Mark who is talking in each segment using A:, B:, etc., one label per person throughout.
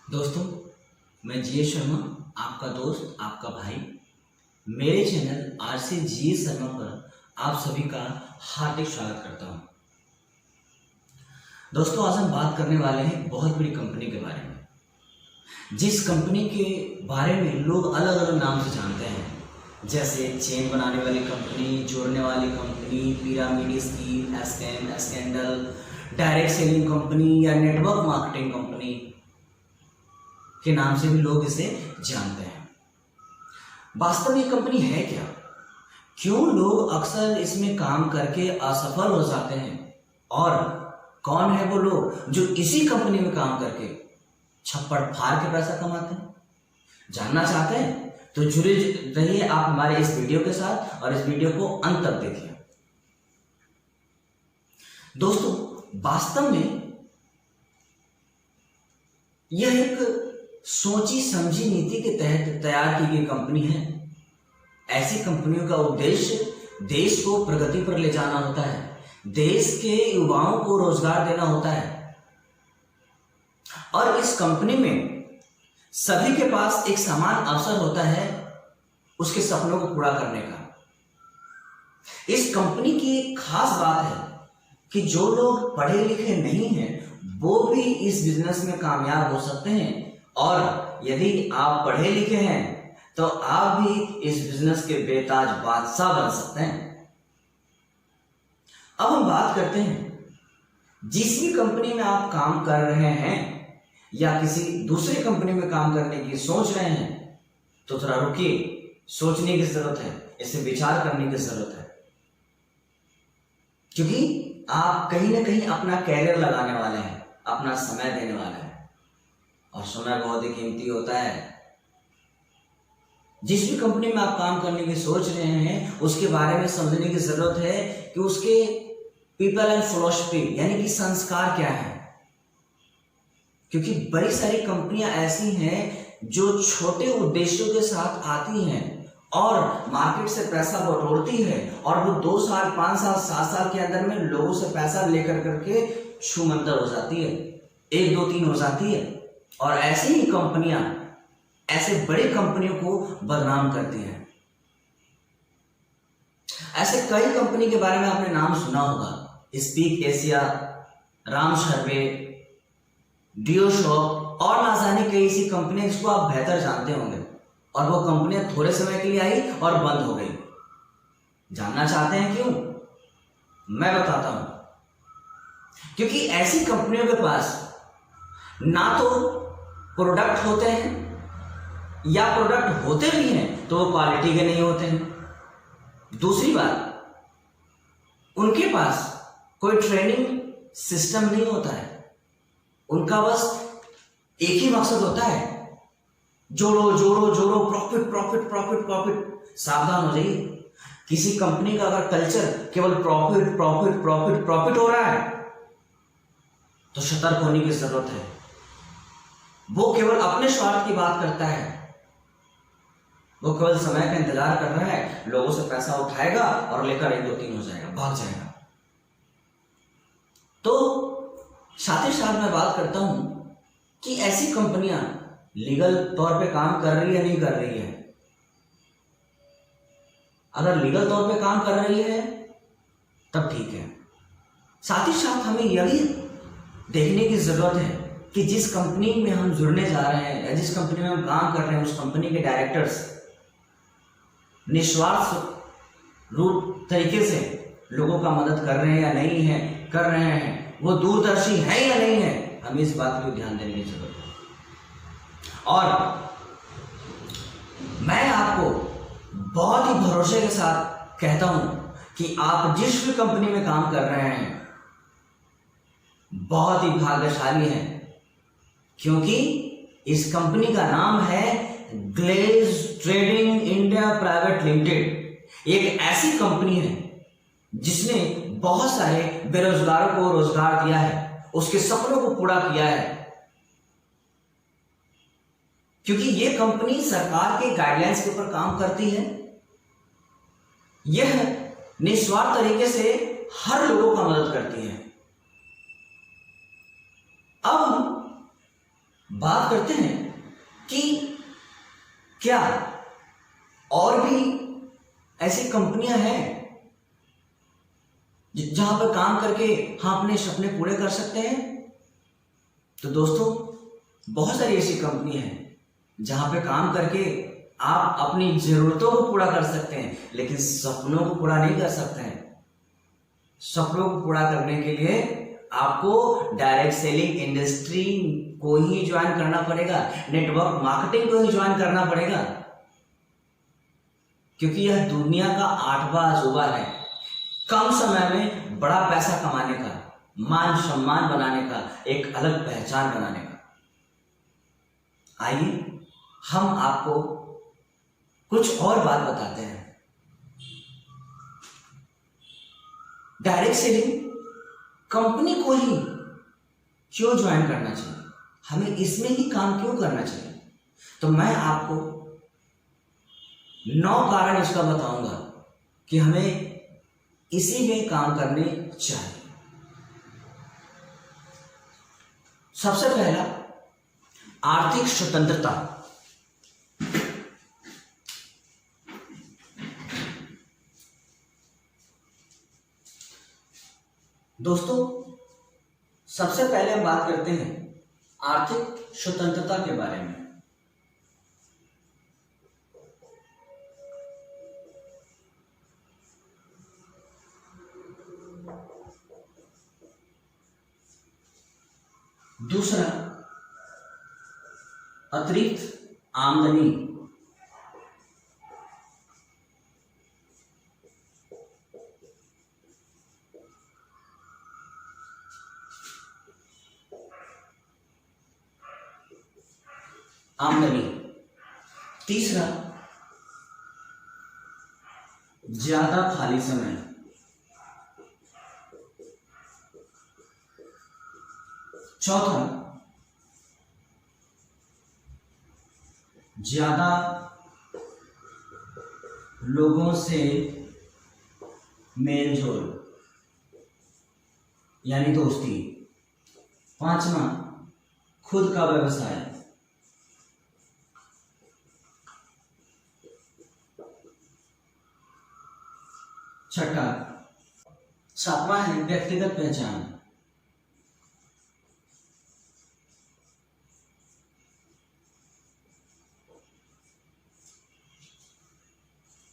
A: दोस्तों, मैं जीएस शर्मा, आपका दोस्त, आपका भाई, मेरे चैनल आरसे जीएस शर्मा पर आप सभी का हार्दिक स्वागत करता हूं। दोस्तों, आज हम बात करने वाले हैं बहुत बड़ी कंपनी के बारे में, जिस कंपनी के बारे में लोग अलग अलग नाम से जानते हैं, जैसे चेन बनाने वाली कंपनी, जोड़ने वाली company, pyramid scheme, scam, scandal, direct selling company या नेटवर्क मार्केटिंग कंपनी के नाम से भी लोग इसे जानते हैं। वास्तव में ये कंपनी है क्या? क्यों लोग अक्सर इसमें काम करके असफल हो जाते हैं? और कौन है वो लोग जो इसी कंपनी में काम करके छप्पड़ फाड़ के पैसा कमाते हैं? जानना चाहते हैं तो जुड़े रहिए आप हमारे इस वीडियो के साथ और इस वीडियो को अंत तक देखिए। दोस्तों, वास्तव में यह एक सोची समझी नीति के तहत तैयार की गई कंपनी है। ऐसी कंपनियों का उद्देश्य देश को प्रगति पर ले जाना होता है, देश के युवाओं को रोजगार देना होता है। और इस कंपनी में सभी के पास एक समान अवसर होता है उसके सपनों को पूरा करने का। इस कंपनी की एक खास बात है कि जो लोग पढ़े लिखे नहीं हैं वो भी इस बिजनेस में कामयाब हो सकते हैं, और यदि आप पढ़े लिखे हैं तो आप भी इस बिजनेस के बेताज बादशाह बन सकते हैं। अब हम बात करते हैं, जिस भी कंपनी में आप काम कर रहे हैं या किसी दूसरी कंपनी में काम करने की सोच रहे हैं तो थोड़ा रुकिए, सोचने की जरूरत है, इसे विचार करने की जरूरत है, क्योंकि आप कहीं ना कहीं अपना कैरियर लगाने वाले हैं, अपना समय देने वाले हैं, और समय बहुत ही कीमती होता है। जिस भी कंपनी में आप काम करने की सोच रहे हैं उसके बारे में समझने की जरूरत है कि उसके पीपल एंड फिलॉसफी यानी कि संस्कार क्या है। क्योंकि बड़ी सारी कंपनियां ऐसी हैं जो छोटे उद्देश्यों के साथ आती हैं और मार्केट से पैसा बटोरती है, और वो 2 साल 5 साल 7 साल के अंदर में लोगों से पैसा लेकर करके छूमंतर हो जाती है, 1 2 3 हो जाती है, और ऐसी ही कंपनियां ऐसे बड़ी कंपनियों को बदनाम करती हैं। ऐसे कई कंपनी के बारे में आपने नाम सुना होगा, स्पीक एशिया, राम सर्वे, डियो शॉप और ना जाने कई ऐसी कंपनियां जिसको आप बेहतर जानते होंगे, और वो कंपनियां थोड़े समय के लिए आई और बंद हो गई। जानना चाहते हैं क्यों? मैं बताता हूं। क्योंकि ऐसी कंपनियों के पास ना तो प्रोडक्ट होते हैं, या प्रोडक्ट होते भी हैं तो वो क्वालिटी के नहीं होते हैं। दूसरी बात, उनके पास कोई ट्रेनिंग सिस्टम नहीं होता है। उनका बस एक ही मकसद होता है, जोड़ो जोड़ो जोड़ो, प्रॉफिट प्रॉफिट प्रॉफिट प्रॉफिट। सावधान हो जाइए, किसी कंपनी का अगर कल्चर केवल प्रॉफिट प्रॉफिट प्रॉफिट प्रॉफिट हो रहा है तो सतर्क होने की जरूरत है। वो केवल अपने स्वार्थ की बात करता है, वो केवल समय का इंतजार कर रहा है, लोगों से पैसा उठाएगा और लेकर 1 2 3 हो जाएगा, भाग जाएगा। तो साथ ही साथ मैं बात करता हूं कि ऐसी कंपनियां लीगल तौर पे काम कर रही है नहीं कर रही है। अगर लीगल तौर पे काम कर रही है तब ठीक है। साथ ही साथ हमें यह भी देखने की जरूरत है कि जिस कंपनी में हम जुड़ने जा रहे हैं या जिस कंपनी में हम काम कर रहे हैं उस कंपनी के डायरेक्टर्स निस्वार्थ रूप तरीके से लोगों का मदद कर रहे हैं या नहीं है, कर रहे हैं, वो दूरदर्शी है या नहीं है, हमें इस बात पर ध्यान देने की जरूरत है। और मैं आपको बहुत ही भरोसे के साथ कहता हूं कि आप जिस भी कंपनी में काम कर रहे हैं बहुत ही भाग्यशाली हैं, क्योंकि इस कंपनी का नाम है Glaze trading India private limited. एक ऐसी कंपनी है जिसने बहुत सारे बेरोजगारों को रोजगार दिया है, उसके सपनों को पूरा किया है। क्योंकि यह कंपनी सरकार के गाइडलाइंस के ऊपर काम करती है, यह निस्वार्थ तरीके से हर लोगों का मदद करती है। अब हम बात करते हैं कि क्या और भी ऐसी कंपनियां हैं जहां पर काम करके हम अपने सपने पूरे कर सकते हैं। तो दोस्तों, बहुत सारी ऐसी कंपनी हैं जहां पे काम करके आप अपनी जरूरतों को पूरा कर सकते हैं, लेकिन सपनों को पूरा नहीं कर सकते हैं। सपनों को पूरा करने के लिए आपको डायरेक्ट सेलिंग इंडस्ट्री को ही ज्वाइन करना पड़ेगा, नेटवर्क मार्केटिंग को ही ज्वाइन करना पड़ेगा, क्योंकि यह दुनिया का 8वां अजूबा है। कम समय में बड़ा पैसा कमाने का, मान सम्मान बनाने का, एक अलग पहचान बनाने का। आइए हम आपको कुछ और बात बताते हैं। डायरेक्ट सेलिंग कंपनी को ही क्यों ज्वाइन करना चाहिए, हमें इसमें ही काम क्यों करना चाहिए। तो मैं आपको 9 कारण इसका बताऊंगा कि हमें इसी में काम करने चाहिए। सबसे पहला, आर्थिक स्वतंत्रता। दोस्तों, सबसे पहले हम बात करते हैं आर्थिक स्वतंत्रता के बारे में। दूसरा, अतिरिक्त आमदनी। तीसरा, ज्यादा खाली समय। चौथा, ज्यादा लोगों से मेलजोल यानी दोस्ती। पांचवा, खुद का व्यवसाय। छठा, सातवां है व्यक्तिगत पहचान।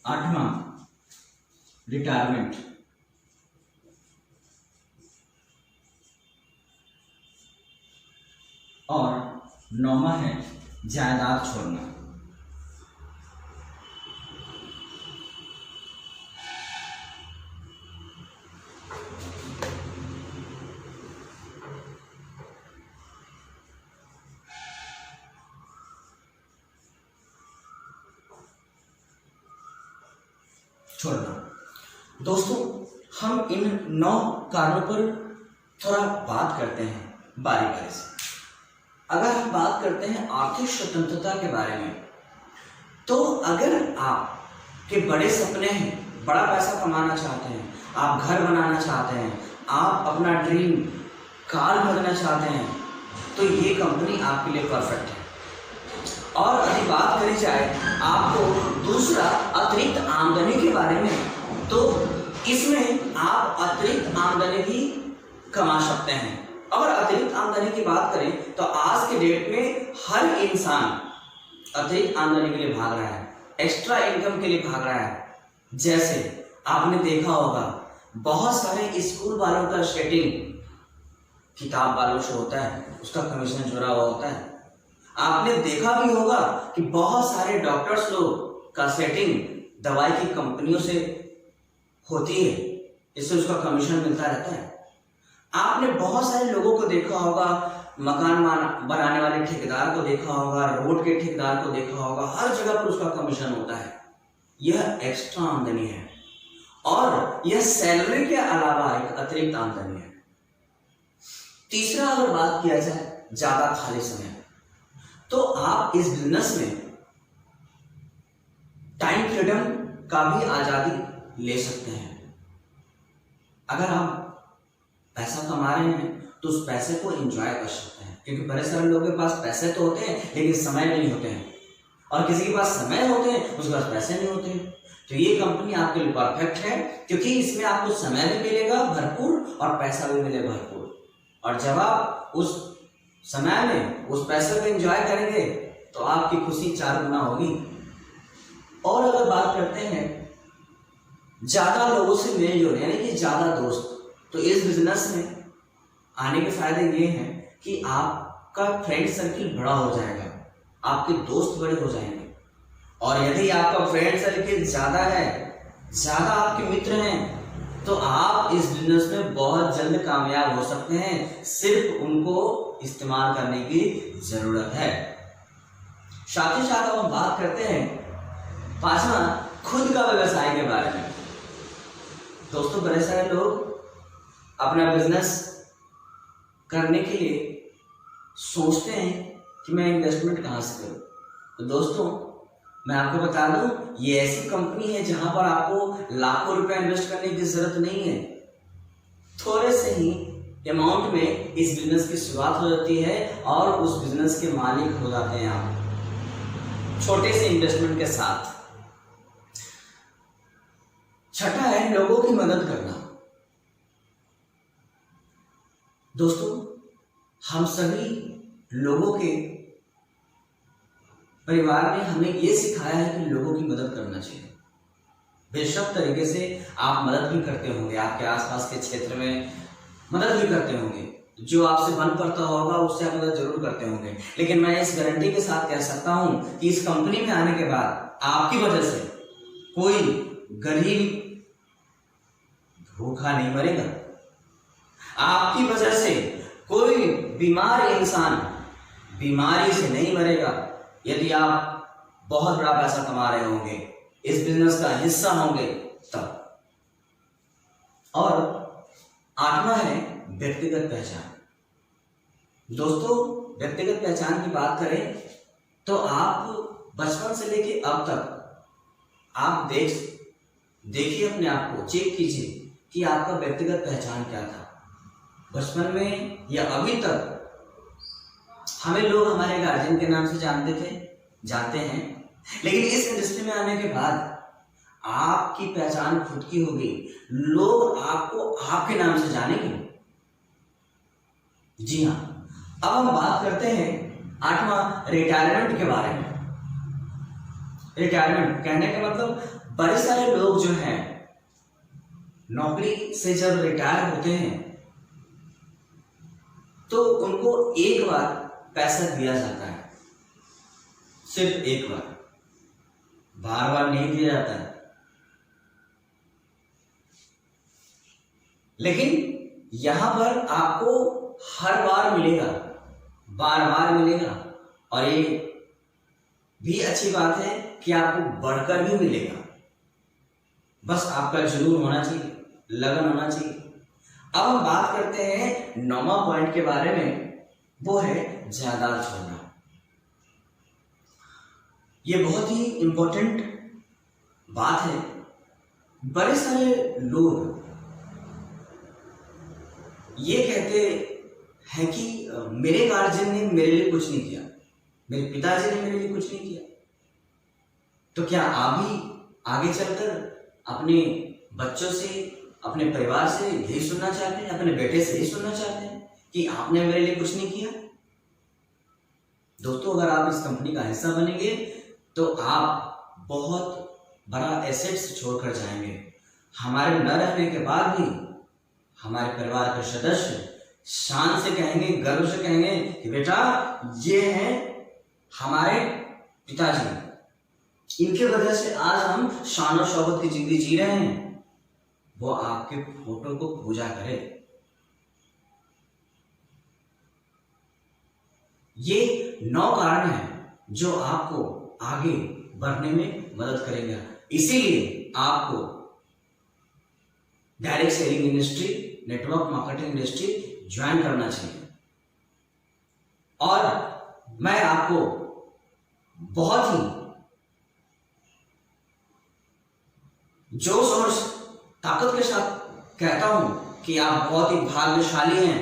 A: आठवां, रिटायरमेंट। और 9वां है जायदाद छोड़ना। दोस्तों, हम इन 9 कारणों पर थोड़ा बात करते हैं बारी बारी से। अगर हम बात करते हैं आर्थिक स्वतंत्रता के बारे में, तो अगर आपके बड़े सपने हैं, बड़ा पैसा कमाना चाहते हैं, आप घर बनाना चाहते हैं, आप अपना ड्रीम कार खरीदना चाहते हैं, तो ये कंपनी आपके लिए परफेक्ट है। और अभी बात करी जाए आपको दूसरा अतिरिक्त आमदनी के बारे में, तो इसमें आप अतिरिक्त आमदनी भी कमा सकते हैं। अगर अतिरिक्त आमदनी की बात करें तो आज के डेट में हर इंसान अतिरिक्त आमदनी के लिए भाग रहा है, एक्स्ट्रा इनकम के लिए भाग रहा है। जैसे आपने देखा होगा बहुत सारे स्कूल वालों का सेटिंग किताब वालों से होता है, उसका कमीशन जुड़ा हुआ होता है। आपने देखा भी होगा कि बहुत सारे डॉक्टर्स लोग का सेटिंग दवाई की कंपनियों से होती है, इससे उसका कमीशन मिलता रहता है। आपने बहुत सारे लोगों को देखा होगा, मकान बनाने वाले ठेकेदार को देखा होगा, रोड के ठेकेदार को देखा होगा, हर जगह पर उसका कमीशन होता है। यह एक्स्ट्रा आमदनी है और यह सैलरी के अलावा एक अतिरिक्त आमदनी है। तीसरा, अगर बात किया जाए ज्यादा खाली समय, तो आप इस बिजनेस में टाइम फ्रीडम का भी आजादी ले सकते हैं। अगर आप पैसा कमा रहे हैं तो उस पैसे को एंजॉय कर सकते हैं। क्योंकि बड़े सारे लोगों के पास पैसे तो होते हैं लेकिन समय नहीं होते हैं, और किसी के पास समय होते हैं उसके पास पैसे नहीं होते हैं। तो ये कंपनी आपके लिए परफेक्ट है, क्योंकि इसमें आपको समय भी मिलेगा भरपूर और पैसा भी मिलेगा भरपूर। और जब आप उस समय में उस पैसे को एंजॉय करेंगे तो आपकी खुशी 4 गुना होगी। और अगर बात करते हैं ज्यादा लोगों से मेल जोल, यानी कि ज्यादा दोस्त, तो इस बिजनेस में आने के फायदे ये हैं कि आपका फ्रेंड सर्किल बड़ा हो जाएगा, आपके दोस्त बड़े हो जाएंगे। और यदि आपका फ्रेंड सर्किल ज्यादा है, ज्यादा आपके मित्र हैं, तो आप इस बिजनेस में बहुत जल्द कामयाब हो सकते हैं। सिर्फ उनको इस्तेमाल करने की जरूरत है। साथ ही साथ हम बात करते हैं 5वां, खुद का व्यवसाय के बारे में। दोस्तों, बड़े सारे लोग अपना बिजनेस करने के लिए सोचते हैं कि मैं इन्वेस्टमेंट कहाँ से करूं। तो दोस्तों, मैं आपको बता दूं, ये ऐसी कंपनी है जहां पर आपको लाखों रुपए इन्वेस्ट करने की जरूरत नहीं है। थोड़े से ही अमाउंट में इस बिजनेस की शुरुआत हो जाती है और उस बिजनेस के मालिक हो जाते हैं आप, छोटे से इन्वेस्टमेंट के साथ। छठा है लोगों की मदद करना। दोस्तों, हम सभी लोगों के परिवार ने हमें यह सिखाया है कि लोगों की मदद करना चाहिए। बेशक तरीके से आप मदद भी करते होंगे, आपके आसपास के क्षेत्र में मदद भी करते होंगे, जो आपसे बन पड़ता होगा उससे आप मदद जरूर करते होंगे। लेकिन मैं इस गारंटी के साथ कह सकता हूं कि इस कंपनी में आने के बाद आपकी वजह से कोई गरीब भूखा नहीं मरेगा, आपकी वजह से कोई बीमार इंसान बीमारी से नहीं मरेगा। यदि आप बहुत बड़ा पैसा कमा रहे होंगे, इस बिजनेस का हिस्सा होंगे तब। और 8वां है व्यक्तिगत पहचान। दोस्तों, व्यक्तिगत पहचान की बात करें तो आप बचपन से लेके अब तक आप देखिए अपने आप को, चेक कीजिए कि आपका व्यक्तिगत पहचान क्या था। बचपन में या अभी तक हमें लोग हमारे गार्जियन के नाम से जानते हैं, लेकिन इस इंडस्ट्री में आने के बाद आपकी पहचान खुद की होगी, लोग आपको आपके नाम से जानेंगे। जी हाँ, अब हम बात करते हैं 8वां, रिटायरमेंट के बारे में। रिटायरमेंट कहने का मतलब, बड़े सारे लोग जो हैं नौकरी से जब रिटायर होते हैं तो उनको एक बार पैसा दिया जाता है, सिर्फ एक बार, बार बार नहीं दिया जाता है। लेकिन यहां पर आपको हर बार मिलेगा, बार बार मिलेगा। और ये भी अच्छी बात है कि आपको बढ़कर भी मिलेगा, बस आपका जुनून होना चाहिए, लगन होना चाहिए। अब हम बात करते हैं 9वां पॉइंट के बारे में, वो है जायदाद छोड़ना। ये बहुत ही इंपॉर्टेंट बात है। बड़े सारे लोग ये कहते हैं कि मेरे गार्जियन ने मेरे लिए कुछ नहीं किया, मेरे पिताजी ने मेरे लिए कुछ नहीं किया। तो क्या आप भी आगे चलकर अपने बच्चों से, अपने परिवार से यही सुनना चाहते हैं, अपने बेटे से यही सुनना चाहते हैं कि आपने मेरे लिए कुछ नहीं किया? दोस्तों, अगर आप इस कंपनी का हिस्सा बनेंगे तो आप बहुत बड़ा एसेट्स छोड़कर जाएंगे। हमारे न रहने के बाद भी हमारे परिवार के सदस्य शान से कहेंगे, गर्व से कहेंगे कि बेटा ये हैं हमारे पिताजी, इनके वजह से आज हम शान और शौकत की जिंदगी जी रहे हैं। वो आपके फोटो को पूजा करे। ये 9 कारण हैं जो आपको आगे बढ़ने में मदद करेंगे। इसीलिए आपको direct selling industry, network marketing industry join करना चाहिए। और मैं आपको बहुत ही जोश और ताकत के साथ कहता हूं कि आप बहुत ही भाग्यशाली हैं।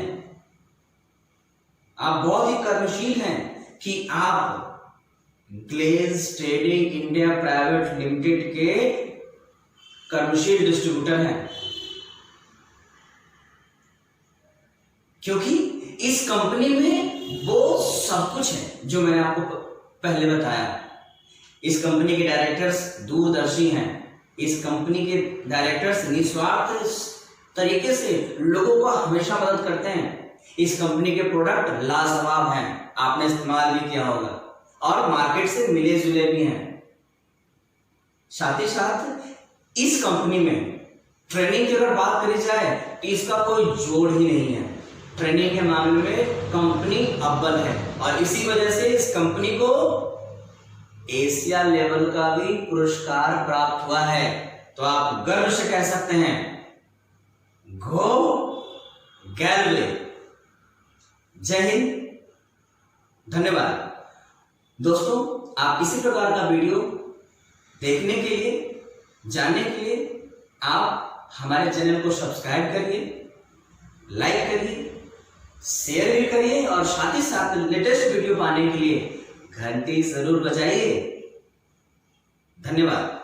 A: आप बहुत ही कर्मशील हैं कि आप Glaze trading India private limited के कर्मशील डिस्ट्रीब्यूटर हैं, क्योंकि इस कंपनी में वो सब कुछ है जो मैंने आपको पहले बताया। इस कंपनी के डायरेक्टर्स दूरदर्शी हैं। इस कंपनी के डायरेक्टर्स निस्वार्थ तरीके से लोगों को हमेशा मदद करते हैं। इस कंपनी के प्रोडक्ट लाजवाब हैं, आपने इस्तेमाल भी किया होगा और मार्केट से मिले जुले भी हैं। साथ ही साथ इस कंपनी में ट्रेनिंग की अगर बात करी जाए तो इसका कोई जोड़ ही नहीं है। ट्रेनिंग के मामले में कंपनी अव्वल है और इसी वजह से इस कंपनी को एशिया लेवल का भी पुरस्कार प्राप्त हुआ है। तो आप गर्व से कह सकते हैं गो गैलवे। जय हिंद, धन्यवाद। दोस्तों, आप इसी प्रकार का वीडियो देखने के लिए, जानने के लिए आप हमारे चैनल को सब्सक्राइब करिए, लाइक करिए, शेयर भी करिए और साथ ही साथ लेटेस्ट वीडियो पाने के लिए घंटी जरूर बजाइए। धन्यवाद।